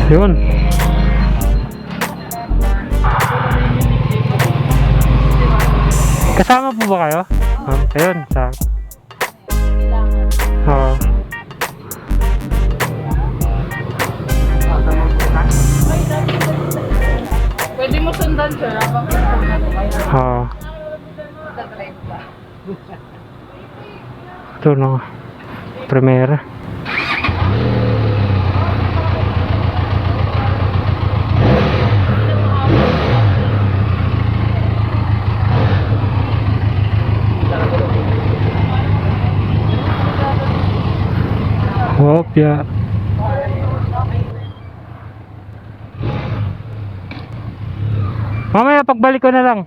Yun. Kasama po ba kayo? Ayun, sa... Oo. Pwede mo sundan, sir, habang na po kayo. Oo. Sa-drive ba? Ito no. Primera. Hopya. Mamaya pagbalik ko na lang.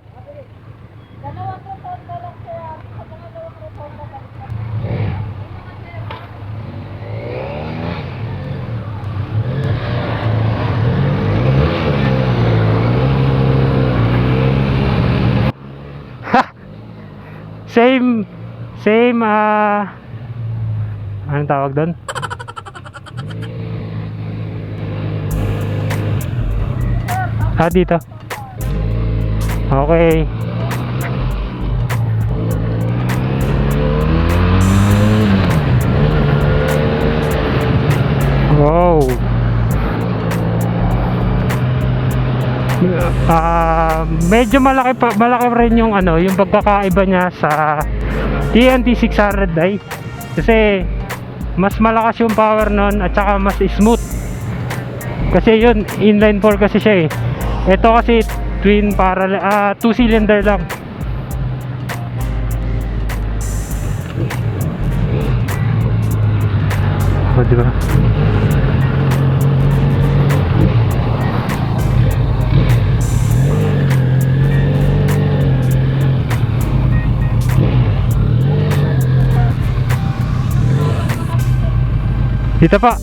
Same anong tawag doon? Dito. Okay. Wow. Medyo malaki rin yung yung pagkakaiba niya sa TNT 600i kasi mas malakas yung power nun at saka mas smooth kasi yun inline 4 kasi siya ito kasi twin parallel 2 cylinder lang. Diba? Dito pa.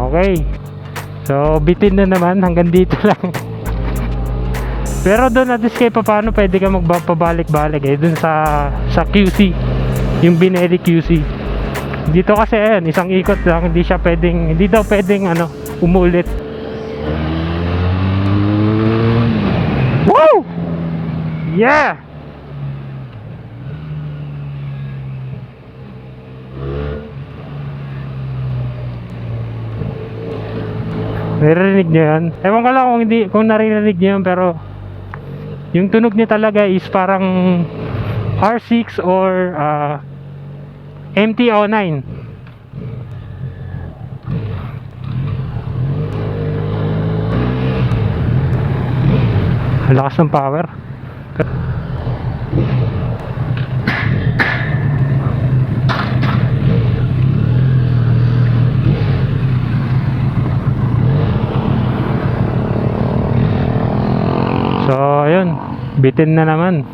Okay. So bitin na naman hanggang dito lang. Pero doon at least pa paano pwede ka magpabalik-balik doon sa QC. Yung binili QC. Dito kasi isang ikot lang, hindi daw pwedeng umulit. Woo! Yeah! Naririnig nyo yan? Ewan ko lang kung naririnig nyo yan, pero yung tunog niya talaga is parang R6 or MT-09. Lakas ng power. So ayun, bitin na naman.